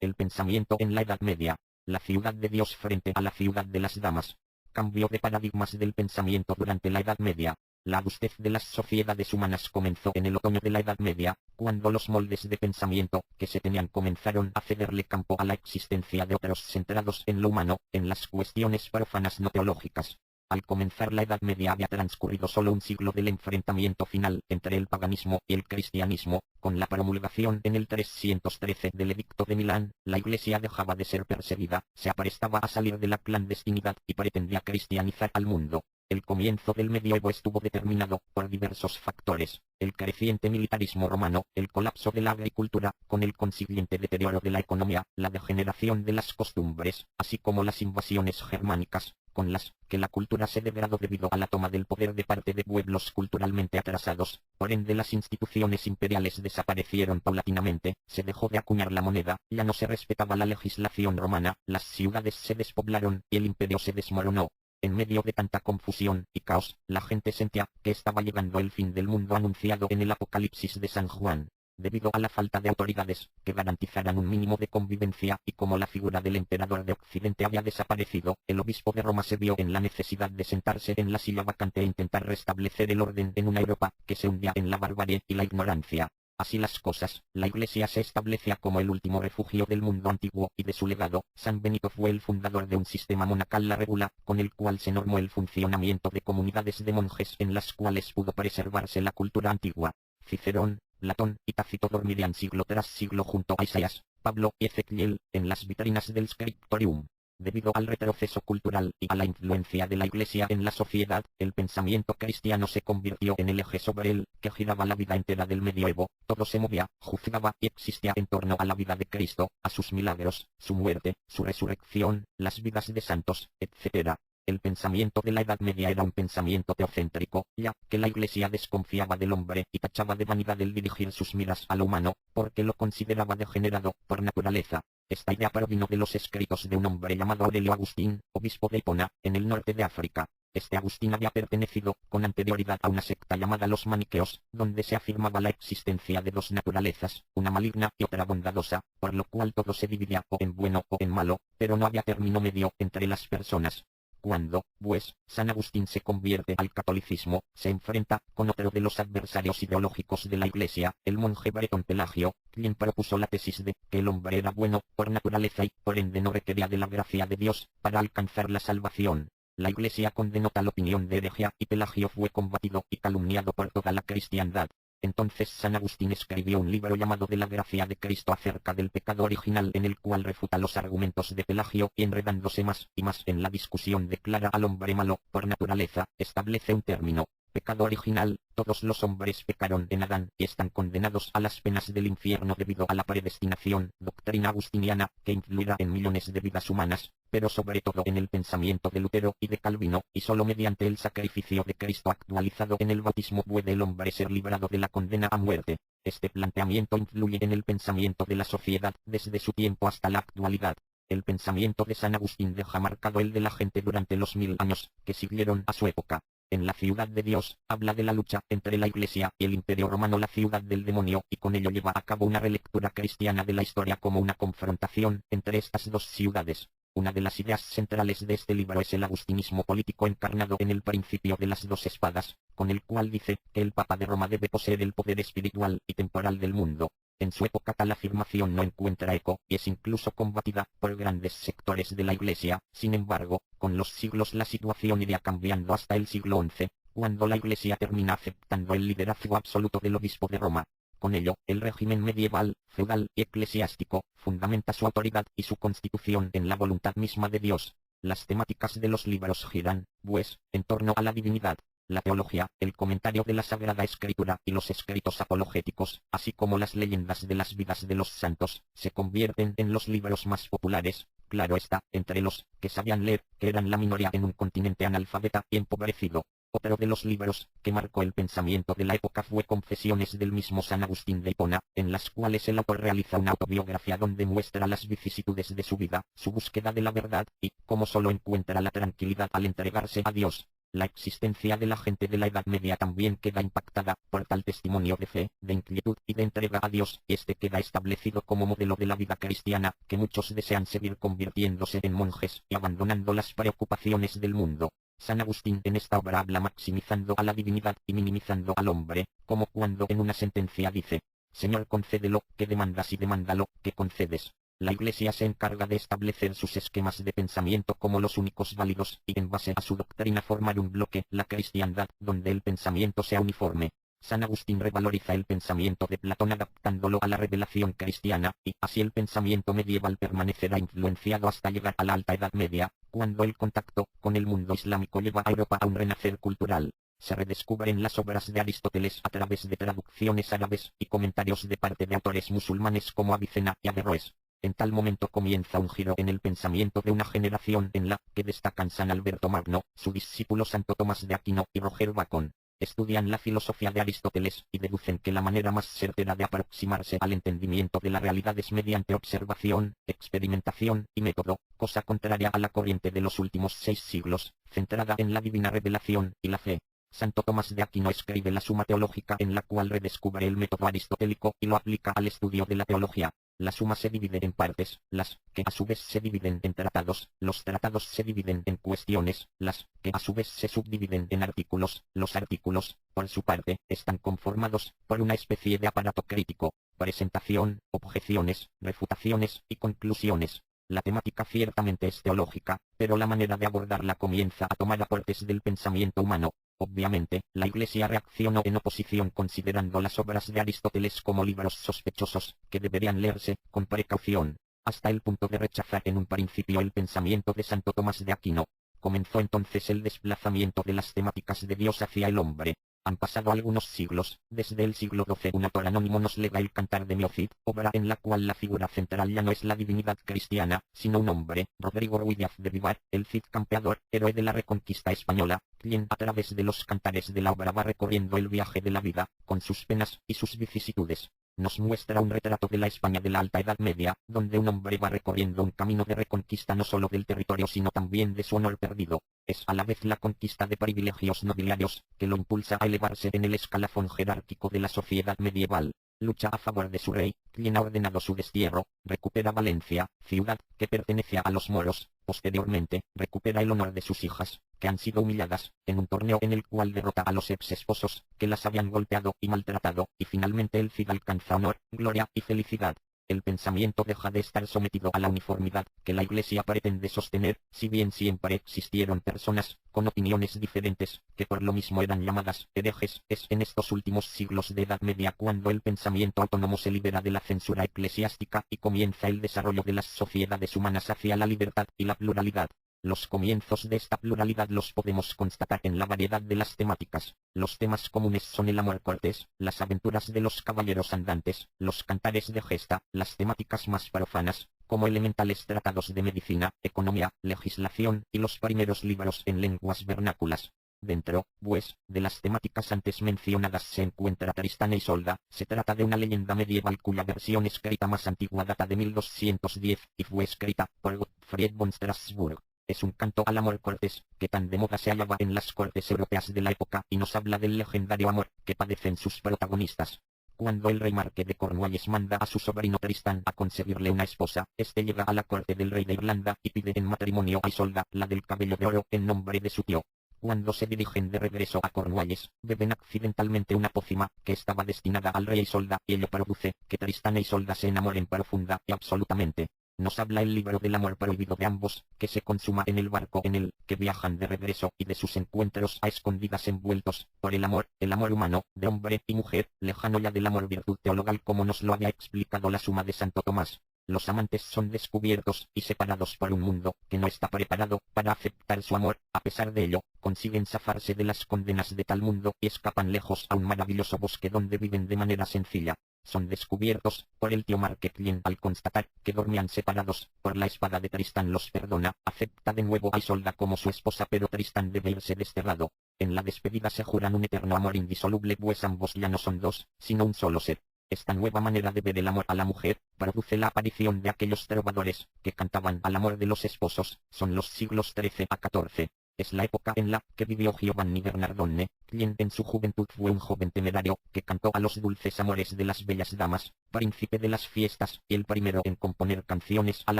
El pensamiento en la Edad Media. La ciudad de Dios frente a la ciudad de las damas. Cambio de paradigmas del pensamiento durante la Edad Media. La adultez de las sociedades humanas comenzó en el otoño de la Edad Media, cuando los moldes de pensamiento que se tenían comenzaron a cederle campo a la existencia de otros centrados en lo humano, en las cuestiones profanas no teológicas. Al comenzar la Edad Media había transcurrido solo un siglo del enfrentamiento final entre el paganismo y el cristianismo. Con la promulgación en el 313 del Edicto de Milán, la Iglesia dejaba de ser perseguida, se aprestaba a salir de la clandestinidad y pretendía cristianizar al mundo. El comienzo del medioevo estuvo determinado por diversos factores: el creciente militarismo romano, el colapso de la agricultura, con el consiguiente deterioro de la economía, la degeneración de las costumbres, así como las invasiones germánicas, con las que la cultura se degradó debido a la toma del poder de parte de pueblos culturalmente atrasados. Por ende, las instituciones imperiales desaparecieron paulatinamente, se dejó de acuñar la moneda, ya no se respetaba la legislación romana, las ciudades se despoblaron y el imperio se desmoronó. En medio de tanta confusión y caos, la gente sentía que estaba llegando el fin del mundo anunciado en el Apocalipsis de San Juan. Debido a la falta de autoridades que garantizaran un mínimo de convivencia y como la figura del emperador de Occidente había desaparecido, el obispo de Roma se vio en la necesidad de sentarse en la silla vacante e intentar restablecer el orden en una Europa que se hundía en la barbarie y la ignorancia. Así las cosas, la Iglesia se establecía como el último refugio del mundo antiguo y de su legado. San Benito fue el fundador de un sistema monacal, la regula, con el cual se normó el funcionamiento de comunidades de monjes en las cuales pudo preservarse la cultura antigua. Cicerón, Platón y Tácito dormirían siglo tras siglo junto a Isaías, Pablo y Ezequiel, en las vitrinas del Scriptorium. Debido al retroceso cultural y a la influencia de la Iglesia en la sociedad, el pensamiento cristiano se convirtió en el eje sobre el que giraba la vida entera del medioevo. Todo se movía, juzgaba y existía en torno a la vida de Cristo, a sus milagros, su muerte, su resurrección, las vidas de santos, etc. El pensamiento de la Edad Media era un pensamiento teocéntrico, ya que la Iglesia desconfiaba del hombre y tachaba de vanidad el dirigir sus miras a lo humano, porque lo consideraba degenerado por naturaleza. Esta idea provino de los escritos de un hombre llamado Aurelio Agustín, obispo de Hipona, en el norte de África. Este Agustín había pertenecido con anterioridad a una secta llamada los maniqueos, donde se afirmaba la existencia de dos naturalezas, una maligna y otra bondadosa, por lo cual todo se dividía o en bueno o en malo, pero no había término medio entre las personas. Cuando, pues, San Agustín se convierte al catolicismo, se enfrenta con otro de los adversarios ideológicos de la Iglesia, el monje bretón Pelagio, quien propuso la tesis de que el hombre era bueno por naturaleza y por ende no requería de la gracia de Dios para alcanzar la salvación. La Iglesia condenó tal opinión de herejía y Pelagio fue combatido y calumniado por toda la cristiandad. Entonces San Agustín escribió un libro llamado De la gracia de Cristo acerca del pecado original, en el cual refuta los argumentos de Pelagio y, enredándose más y más en la discusión, declara al hombre malo por naturaleza, establece un término: pecado original. Todos los hombres pecaron en Adán y están condenados a las penas del infierno debido a la predestinación, doctrina agustiniana, que influirá en millones de vidas humanas, pero sobre todo en el pensamiento de Lutero y de Calvino, y solo mediante el sacrificio de Cristo actualizado en el bautismo puede el hombre ser librado de la condena a muerte. Este planteamiento influye en el pensamiento de la sociedad desde su tiempo hasta la actualidad. El pensamiento de San Agustín deja marcado el de la gente durante los 1000 años que siguieron a su época. En la ciudad de Dios, habla de la lucha entre la Iglesia y el Imperio Romano, la ciudad del demonio, y con ello lleva a cabo una relectura cristiana de la historia como una confrontación entre estas dos ciudades. Una de las ideas centrales de este libro es el agustinismo político encarnado en el principio de las dos espadas, con el cual dice que el Papa de Roma debe poseer el poder espiritual y temporal del mundo. En su época tal afirmación no encuentra eco y es incluso combatida por grandes sectores de la Iglesia. Sin embargo, con los siglos la situación iría cambiando hasta el siglo XI, cuando la Iglesia termina aceptando el liderazgo absoluto del obispo de Roma. Con ello, el régimen medieval, feudal y eclesiástico fundamenta su autoridad y su constitución en la voluntad misma de Dios. Las temáticas de los libros giran, pues, en torno a la divinidad, la teología, el comentario de la Sagrada Escritura y los escritos apologéticos, así como las leyendas de las vidas de los santos, se convierten en los libros más populares. Claro está, entre los que sabían leer, que eran la minoría en un continente analfabeta y empobrecido. Otro de los libros que marcó el pensamiento de la época fue Confesiones del mismo San Agustín de Hipona, en las cuales el autor realiza una autobiografía donde muestra las vicisitudes de su vida, su búsqueda de la verdad y cómo solo encuentra la tranquilidad al entregarse a Dios. La existencia de la gente de la Edad Media también queda impactada por tal testimonio de fe, de inquietud y de entrega a Dios, y este queda establecido como modelo de la vida cristiana, que muchos desean seguir convirtiéndose en monjes y abandonando las preocupaciones del mundo. San Agustín en esta obra habla maximizando a la divinidad y minimizando al hombre, como cuando en una sentencia dice: Señor, concédelo, que demandas, y demándalo, que concedes. La Iglesia se encarga de establecer sus esquemas de pensamiento como los únicos válidos, y en base a su doctrina formar un bloque, la cristiandad, donde el pensamiento sea uniforme. San Agustín revaloriza el pensamiento de Platón adaptándolo a la revelación cristiana, y así el pensamiento medieval permanecerá influenciado hasta llegar a la Alta Edad Media, cuando el contacto con el mundo islámico lleva a Europa a un renacer cultural. Se redescubren las obras de Aristóteles a través de traducciones árabes y comentarios de parte de autores musulmanes como Avicena y Averroes. En tal momento comienza un giro en el pensamiento de una generación en la que destacan San Alberto Magno, su discípulo Santo Tomás de Aquino y Roger Bacon. Estudian la filosofía de Aristóteles y deducen que la manera más certera de aproximarse al entendimiento de la realidad es mediante observación, experimentación y método, cosa contraria a la corriente de los últimos 6 siglos, centrada en la divina revelación y la fe. Santo Tomás de Aquino escribe la Suma Teológica, en la cual redescubre el método aristotélico y lo aplica al estudio de la teología. La suma se divide en partes, las que a su vez se dividen en tratados, los tratados se dividen en cuestiones, las que a su vez se subdividen en artículos, los artículos, por su parte, están conformados por una especie de aparato crítico: presentación, objeciones, refutaciones y conclusiones. La temática ciertamente es teológica, pero la manera de abordarla comienza a tomar aportes del pensamiento humano. Obviamente, la Iglesia reaccionó en oposición considerando las obras de Aristóteles como libros sospechosos, que deberían leerse con precaución, hasta el punto de rechazar en un principio el pensamiento de Santo Tomás de Aquino. Comenzó entonces el desplazamiento de las temáticas de Dios hacia el hombre. Han pasado algunos siglos, desde el siglo XII un autor anónimo nos lega el Cantar de Meocid, obra en la cual la figura central ya no es la divinidad cristiana, sino un hombre, Rodrigo Ruiz de Vivar, el Cid campeador, héroe de la Reconquista española, quien a través de los cantares de la obra va recorriendo el viaje de la vida, con sus penas y sus vicisitudes. Nos muestra un retrato de la España de la Alta Edad Media, donde un hombre va recorriendo un camino de reconquista no solo del territorio sino también de su honor perdido. Es a la vez la conquista de privilegios nobiliarios, que lo impulsa a elevarse en el escalafón jerárquico de la sociedad medieval. Lucha a favor de su rey, quien ha ordenado su destierro, recupera Valencia, ciudad que pertenecía a los moros. Posteriormente, recupera el honor de sus hijas, que han sido humilladas, en un torneo en el cual derrota a los ex esposos, que las habían golpeado y maltratado, y finalmente el Cid alcanza honor, gloria y felicidad. El pensamiento deja de estar sometido a la uniformidad que la Iglesia pretende sostener, si bien siempre existieron personas con opiniones diferentes, que por lo mismo eran llamadas herejes. Es en estos últimos siglos de Edad Media cuando el pensamiento autónomo se libera de la censura eclesiástica y comienza el desarrollo de las sociedades humanas hacia la libertad y la pluralidad. Los comienzos de esta pluralidad los podemos constatar en la variedad de las temáticas. Los temas comunes son el amor cortés, las aventuras de los caballeros andantes, los cantares de gesta, las temáticas más profanas, como elementales tratados de medicina, economía, legislación y los primeros libros en lenguas vernáculas. Dentro, pues, de las temáticas antes mencionadas se encuentra Tristán e Isolda. Se trata de una leyenda medieval cuya versión escrita más antigua data de 1210 y fue escrita por Gottfried von Strasbourg. Es un canto al amor cortés, que tan de moda se hallaba en las cortes europeas de la época y nos habla del legendario amor que padecen sus protagonistas. Cuando el rey Marque de Cornualles manda a su sobrino Tristán a conseguirle una esposa, este llega a la corte del rey de Irlanda y pide en matrimonio a Isolda, la del cabello de oro, en nombre de su tío. Cuando se dirigen de regreso a Cornualles, beben accidentalmente una pócima que estaba destinada al rey Isolda, y ello produce que Tristán e Isolda se enamoren profunda y absolutamente. Nos habla el libro del amor prohibido de ambos, que se consuma en el barco en el que viajan de regreso y de sus encuentros a escondidas envueltos por el amor humano, de hombre y mujer, lejano ya del amor virtud teologal como nos lo había explicado la Suma de Santo Tomás. Los amantes son descubiertos y separados por un mundo que no está preparado para aceptar su amor. A pesar de ello, consiguen zafarse de las condenas de tal mundo y escapan lejos a un maravilloso bosque donde viven de manera sencilla. Son descubiertos por el tío Marque, quien al constatar que dormían separados por la espada de Tristán los perdona, acepta de nuevo a Isolda como su esposa, pero Tristán debe irse desterrado. En la despedida se juran un eterno amor indisoluble, pues ambos ya no son dos, sino un solo ser. Esta nueva manera de ver el amor a la mujer produce la aparición de aquellos trovadores que cantaban al amor de los esposos. Son los siglos XIII a XIV. Es la época en la que vivió Giovanni Bernardone, quien en su juventud fue un joven temerario que cantó a los dulces amores de las bellas damas, príncipe de las fiestas, y el primero en componer canciones al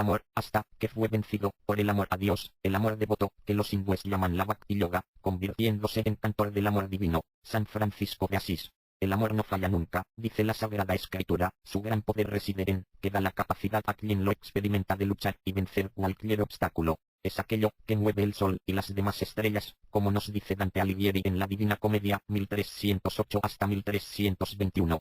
amor, hasta que fue vencido por el amor a Dios, el amor devoto, que los hindúes llaman la Bhakti Yoga, convirtiéndose en cantor del amor divino. San Francisco de Asís. El amor no falla nunca, dice la Sagrada Escritura, su gran poder reside en, que da la capacidad a quien lo experimenta de luchar y vencer cualquier obstáculo. Es aquello que mueve el sol y las demás estrellas, como nos dice Dante Alighieri en la Divina Comedia, 1308 hasta 1321.